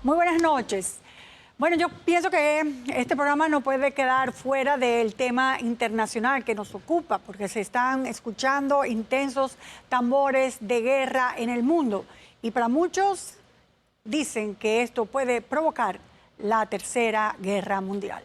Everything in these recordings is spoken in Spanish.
Muy buenas noches. Bueno, yo pienso que este programa no puede quedar fuera del tema internacional que nos ocupa, porque se están escuchando intensos tambores de guerra en el mundo. Y para muchos dicen que esto puede provocar la Tercera Guerra Mundial.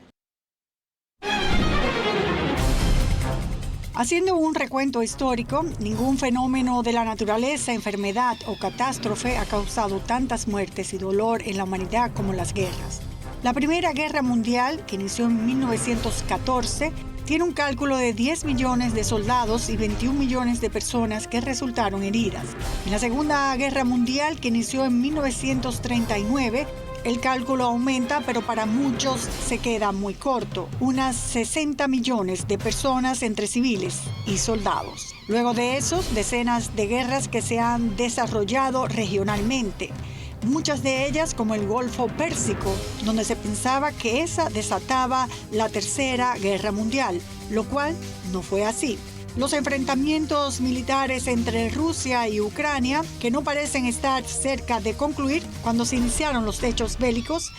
Haciendo un recuento histórico, ningún fenómeno de la naturaleza, enfermedad o catástrofe ha causado tantas muertes y dolor en la humanidad como las guerras. La Primera Guerra Mundial, que inició en 1914, tiene un cálculo de 10 millones de soldados y 21 millones de personas que resultaron heridas. En la Segunda Guerra Mundial, que inició en 1939, el cálculo aumenta, pero para muchos se queda muy corto. Unas 60 millones de personas entre civiles y soldados. Luego de eso, decenas de guerras que se han desarrollado regionalmente. Muchas de ellas, como el Golfo Pérsico, donde se pensaba que esa desataba la Tercera Guerra Mundial, lo cual no fue así. Los enfrentamientos militares entre Rusia y Ucrania, que no parecen estar cerca de concluir cuando se iniciaron los hechos bélicos,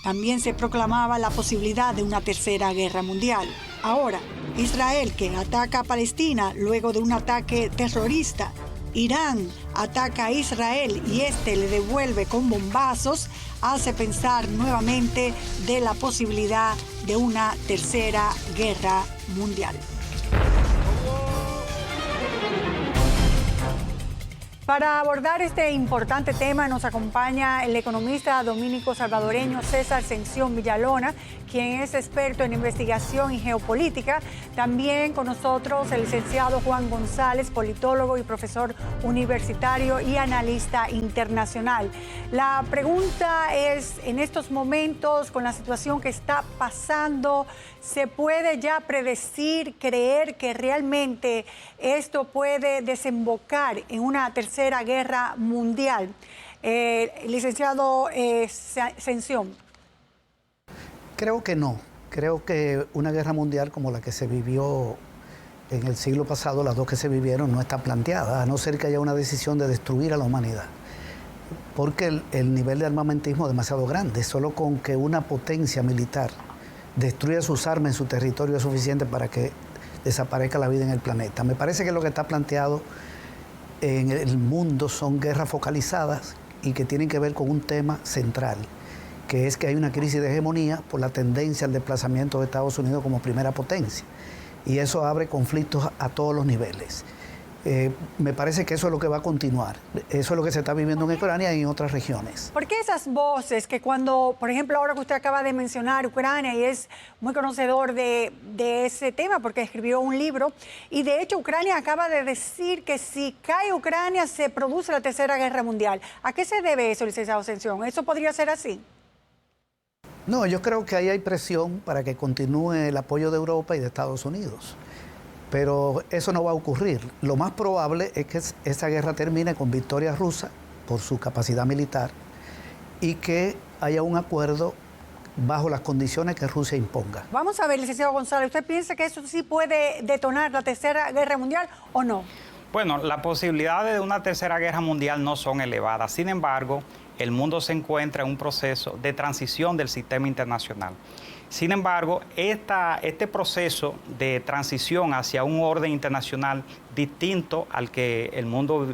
también se proclamaba la posibilidad de una Tercera Guerra Mundial. Ahora, Israel, que ataca a Palestina luego de un ataque terrorista, Irán ataca a Israel y este le devuelve con bombazos, hace pensar nuevamente de la posibilidad de una Tercera Guerra Mundial. Para abordar este importante tema nos acompaña el economista dominico salvadoreño César Sención Villalona, quien es experto en investigación y geopolítica. También con nosotros el licenciado Juan González, politólogo y profesor universitario y analista internacional. La pregunta es, en estos momentos, con la situación que está pasando, ¿se puede ya predecir, creer que realmente esto puede desembocar en una Tercera Guerra Mundial? Licenciado Sención. Creo que no. Creo que una guerra mundial como la que se vivió en el siglo pasado, las dos que se vivieron, no está planteada, a no ser que haya una decisión de destruir a la humanidad. Porque el nivel de armamentismo es demasiado grande. Solo con que una potencia militar destruya sus armas en su territorio es suficiente para que desaparezca la vida en el planeta. Me parece que lo que está planteado en el mundo son guerras focalizadas y que tienen que ver con un tema central, que es que hay una crisis de hegemonía por la tendencia al desplazamiento de Estados Unidos como primera potencia. Y eso abre conflictos a todos los niveles. Me parece que eso es lo que va a continuar. Eso es lo que se está viviendo en Ucrania y en otras regiones. ¿Por qué esas voces que cuando, por ejemplo, ahora que usted acaba de mencionar Ucrania y es muy conocedor de ese tema porque escribió un libro, y de hecho Ucrania acaba de decir que si cae Ucrania se produce la Tercera Guerra Mundial? ¿A qué se debe eso, licenciado Sención? ¿Eso podría ser así? No, yo creo que ahí hay presión para que continúe el apoyo de Europa y de Estados Unidos. Pero eso no va a ocurrir. Lo más probable es que esa guerra termine con victoria rusa por su capacidad militar y que haya un acuerdo bajo las condiciones que Rusia imponga. Vamos a ver, licenciado González, ¿usted piensa que eso sí puede detonar la Tercera Guerra Mundial o no? Bueno, las posibilidades de una Tercera Guerra Mundial no son elevadas. Sin embargo, el mundo se encuentra en un proceso de transición del sistema internacional. Sin embargo, este proceso de transición hacia un orden internacional distinto al que el mundo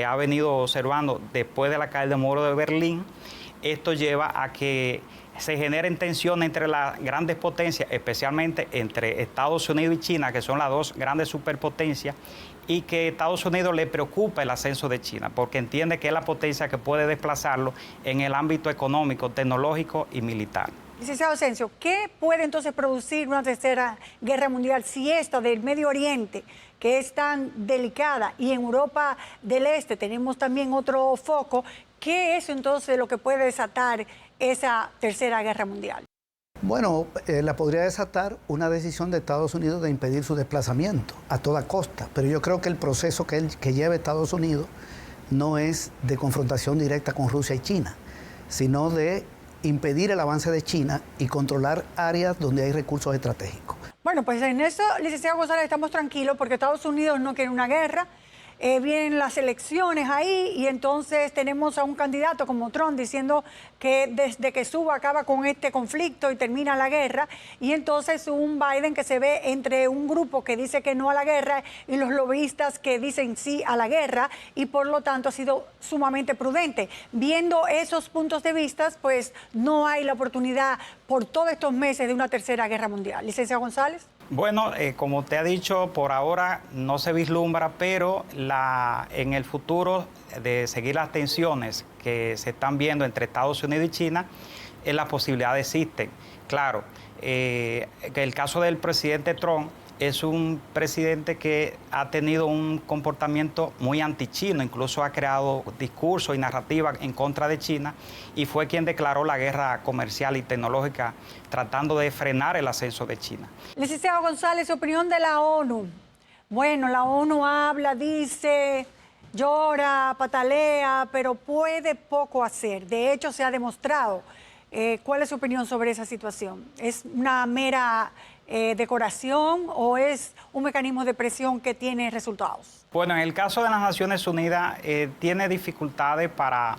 ha venido observando después de la caída del muro de Berlín, esto lleva a que se generen tensiones entre las grandes potencias, especialmente entre Estados Unidos y China, que son las dos grandes superpotencias, y que a Estados Unidos le preocupa el ascenso de China, porque entiende que es la potencia que puede desplazarlo en el ámbito económico, tecnológico y militar. Licenciado Sencio, ¿qué puede entonces producir una Tercera Guerra Mundial si esta del Medio Oriente, que es tan delicada, y en Europa del Este tenemos también otro foco? ¿Qué es entonces lo que puede desatar esa Tercera Guerra Mundial? Bueno, la podría desatar una decisión de Estados Unidos de impedir su desplazamiento a toda costa, pero yo creo que el proceso que lleva Estados Unidos no es de confrontación directa con Rusia y China, sino de impedir el avance de China y controlar áreas donde hay recursos estratégicos. Bueno, pues en eso, licenciado González, estamos tranquilos porque Estados Unidos no quiere una guerra. vienen las elecciones ahí y entonces tenemos a un candidato como Trump diciendo que desde que suba acaba con este conflicto y termina la guerra, y entonces un Biden que se ve entre un grupo que dice que no a la guerra y los lobbyistas que dicen sí a la guerra, y por lo tanto ha sido sumamente prudente. Viendo esos puntos de vista, pues no hay la oportunidad por todos estos meses de una tercera guerra mundial. Licenciado González. Bueno, como usted ha dicho, por ahora no se vislumbra, pero en el futuro de seguir las tensiones que se están viendo entre Estados Unidos y China, las posibilidades existen. Claro, que el caso del presidente Trump es un presidente que ha tenido un comportamiento muy antichino, incluso ha creado discursos y narrativas en contra de China, y fue quien declaró la guerra comercial y tecnológica tratando de frenar el ascenso de China. Licenciado González, opinión de la ONU. Bueno, la ONU habla, dice, llora, patalea, pero puede poco hacer. De hecho, se ha demostrado. ¿Cuál es su opinión sobre esa situación? ¿Es una mera decoración o es un mecanismo de presión que tiene resultados? Bueno, en el caso de las Naciones Unidas tiene dificultades para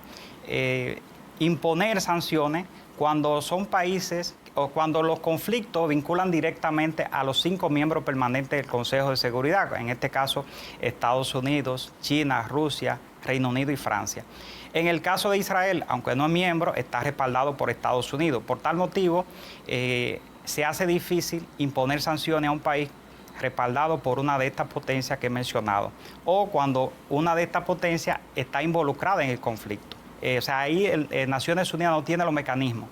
imponer sanciones cuando son países o cuando los conflictos vinculan directamente a los 5 miembros permanentes del Consejo de Seguridad, en este caso Estados Unidos, China, Rusia, Reino Unido y Francia. En el caso de Israel, aunque no es miembro, está respaldado por Estados Unidos. Por tal motivo, se hace difícil imponer sanciones a un país respaldado por una de estas potencias que he mencionado, o cuando una de estas potencias está involucrada en el conflicto. O sea, ahí Naciones Unidas no tiene los mecanismos.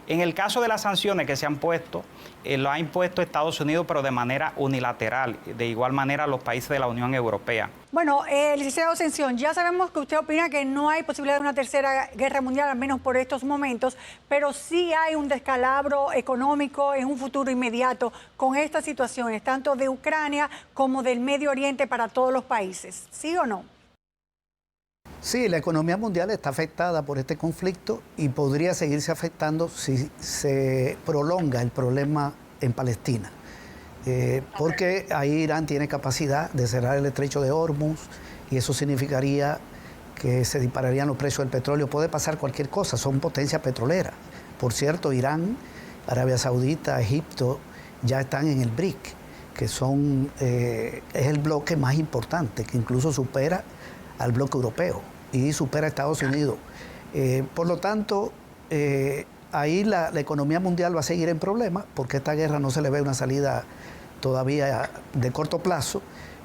En el caso de las sanciones que se han puesto, lo ha impuesto Estados Unidos, pero de manera unilateral, de igual manera los países de la Unión Europea. Bueno, licenciado Ascensión, ya sabemos que usted opina que no hay posibilidad de una tercera guerra mundial, al menos por estos momentos, pero sí hay un descalabro económico en un futuro inmediato con estas situaciones, tanto de Ucrania como del Medio Oriente para todos los países. ¿Sí o no? Sí, la economía mundial está afectada por este conflicto y podría seguirse afectando si se prolonga el problema en Palestina. Porque ahí Irán tiene capacidad de cerrar el estrecho de Hormuz y eso significaría que se dispararían los precios del petróleo. Puede pasar cualquier cosa, son potencias petroleras. Por cierto, Irán, Arabia Saudita, Egipto ya están en el BRIC, que es el bloque más importante, que incluso supera al bloque europeo y supera a Estados Unidos. Por lo tanto, ahí la economía mundial va a seguir en problemas porque esta guerra no se le ve una salida todavía de corto plazo,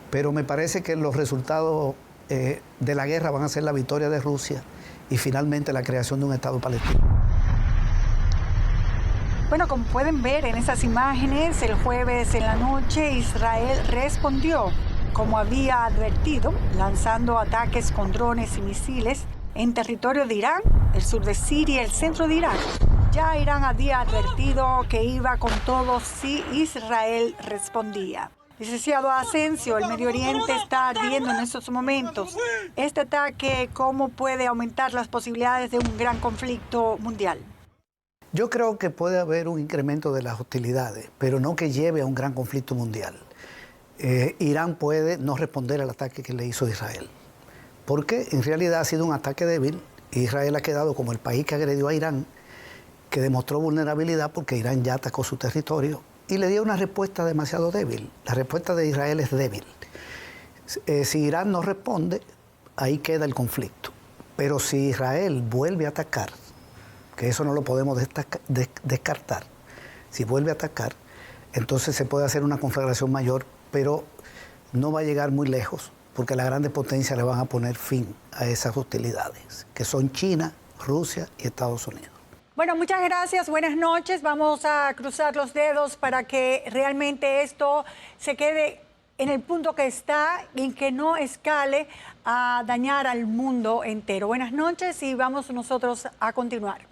pero me parece que los resultados de la guerra van a ser la victoria de Rusia y finalmente la creación de un Estado palestino. Bueno, como pueden ver en esas imágenes, el jueves en la noche Israel respondió como había advertido, lanzando ataques con drones y misiles en territorio de Irán, el sur de Siria y el centro de Irak. Ya Irán había advertido que iba con todo si Israel respondía. Licenciado Asensio, el Medio Oriente está ardiendo en estos momentos. Este ataque, ¿cómo puede aumentar las posibilidades de un gran conflicto mundial? Yo creo que puede haber un incremento de las hostilidades, pero no que lleve a un gran conflicto mundial. Irán puede no responder al ataque que le hizo Israel, porque en realidad ha sido un ataque débil. Israel ha quedado como el país que agredió a Irán, que demostró vulnerabilidad porque Irán ya atacó su territorio y le dio una respuesta demasiado débil. La respuesta de Israel es débil. Si Irán no responde, ahí queda el conflicto. Pero si Israel vuelve a atacar, que eso no lo podemos descartar, si vuelve a atacar, entonces se puede hacer una conflagración mayor, pero no va a llegar muy lejos, porque las grandes potencias le van a poner fin a esas hostilidades, que son China, Rusia y Estados Unidos. Bueno, muchas gracias, buenas noches. Vamos a cruzar los dedos para que realmente esto se quede en el punto que está y que no escale a dañar al mundo entero. Buenas noches y vamos nosotros a continuar.